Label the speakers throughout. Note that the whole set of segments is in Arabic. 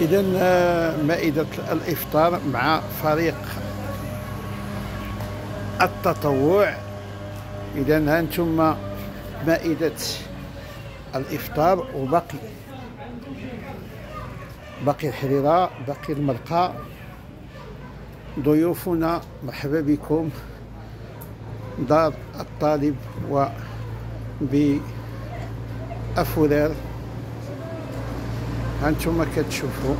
Speaker 1: إذا مائدة الإفطار مع فريق التطوع. إذا ها انتم مائدة الإفطار، وباقي الحريرة، باقي المرقى. ضيوفنا مرحبا بكم دار الطالب بأفورير. هانتوما كتشوفوا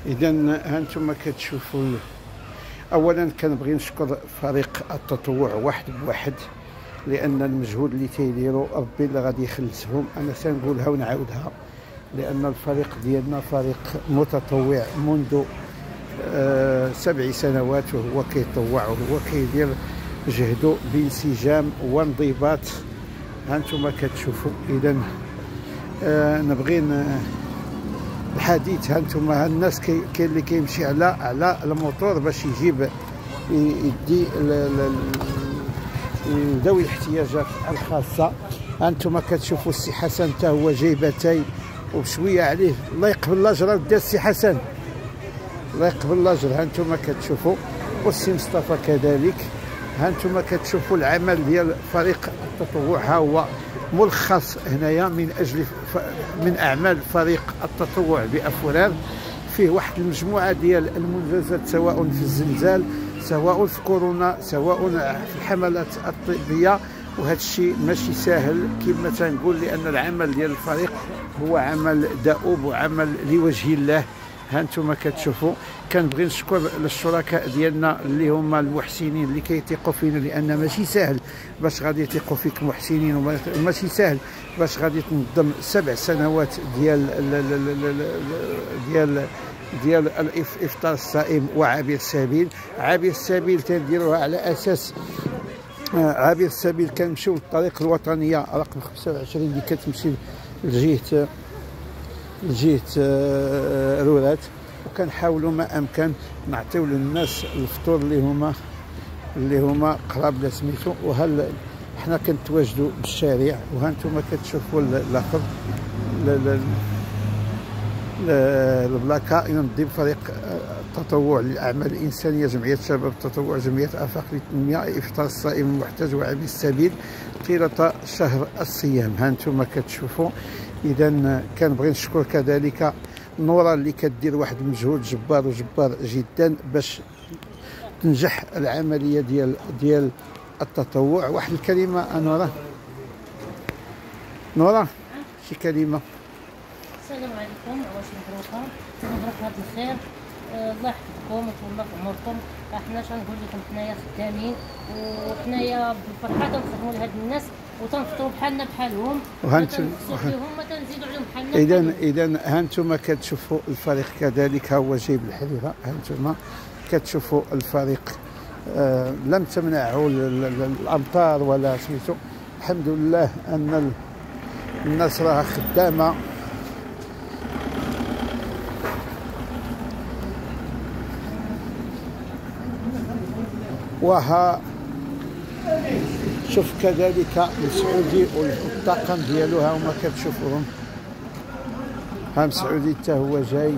Speaker 1: إذا هانتوما كتشوفوا. اولا كنبغي نشكر فريق التطوع واحد بواحد، لان المجهود اللي تيديروا ربي اللي غادي يخلصهم. انا تنقولها ونعاودها، لان الفريق ديالنا فريق متطوع منذ 7 سنوات، وهو كيطوع وهو كيدير جهده بانسجام وانضباط. هانتوما كتشوفوا. اذا نبغي الحديث. هانتوما الناس كاين اللي كيمشي على الموتور باش يجيب يدي ذوي الاحتياجات الخاصه. هانتوما كتشوفوا السي حسن حتى هو جايب اتاي وبشويه عليه. الله يقبل الاجر دا السي حسن، الله يقبل الاجر. هانتوما كتشوفوا، والسي مصطفى كذلك. هانتوما كتشوفوا العمل ديال فريق التطوع. ها هو ملخص هنايا من اعمال فريق التطوع بأفورير. فيه واحد المجموعه ديال المنجزات، سواء في الزلزال، سواء في كورونا، سواء في الحملات الطبيه. وهذا الشيء ماشي سهل كما تنقول، لان العمل ديال الفريق هو عمل دؤوب وعمل لوجه الله. هانتوما كتشوفوا. كنبغي نشكر للشركاء ديالنا اللي هما المحسنين اللي كيثيقوا فينا، لان ماشي سهل باش غادي يثيقوا فيك محسنين، وماشي سهل باش غادي تنظم 7 سنوات ديال الافطار الصائم وعابر السبيل. عابر السبيل تنديروها على اساس عابر السبيل كنمشيو للطريق الوطنيه رقم 25 اللي كتمشي لجهه رورات، وكنحاولوا ما امكن نعطيو للناس الفطور اللي هما قراب لسميتو. وهل حنا كنتواجدوا بالشارع. وهانتوما كتشوفوا الاخر البلاكا ينظم فريق التطوع للاعمال الانسانيه، جمعيه شباب التطوع، جمعيه افاق للتنميه، افطار الصائم المحتاج وعابر السبيل طيله شهر الصيام. هانتوما كتشوفوا. اذا كنبغي نشكر كذلك نورا اللي كدير واحد المجهود جبار جدا باش تنجح العمليه ديال التطوع. واحد الكلمه نورا شي كلمه.
Speaker 2: السلام عليكم، واش مبروكه هذا الخير. الله يحفظكم ويطول في عمركم. احنا شنقول لكم، حنايا خدامين وحنايا بالفرحه تنخدموا لهاد الناس وتنفطروا بحالنا بحالهم، وتنقصوا فيهم ما تنزيدوا عليهم بحالنا.
Speaker 1: اذا هانتوما كتشوفوا الفريق كذلك هو جايب الحريره. هانتوما كتشوفوا الفريق لم تمنعه الامطار ولا سميتو. الحمد لله ان الناس راها خدامه. وها شوف كذلك مسعودي والطاقم ديالو، ها هما كتشوفوهم. ها مسعودي حتى هو جاي،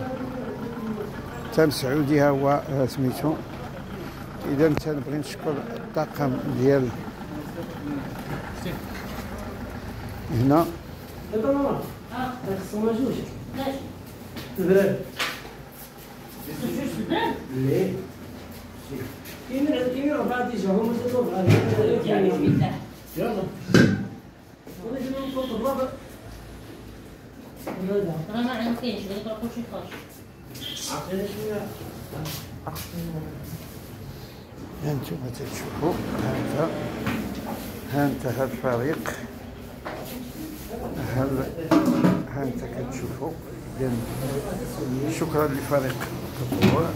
Speaker 1: حتى مسعودي ها هو سميتو. اذا تنبغي نشكر الطاقم ديال هنا.
Speaker 3: كاين 4 ديجا هما تدور يلا
Speaker 2: راه ما عندكينش غير راه كلشي خارج.
Speaker 1: هانتوما تشوفوا. هانت هاد الفريق، هانت كتشوفوا. شكرا لفريق التطوع.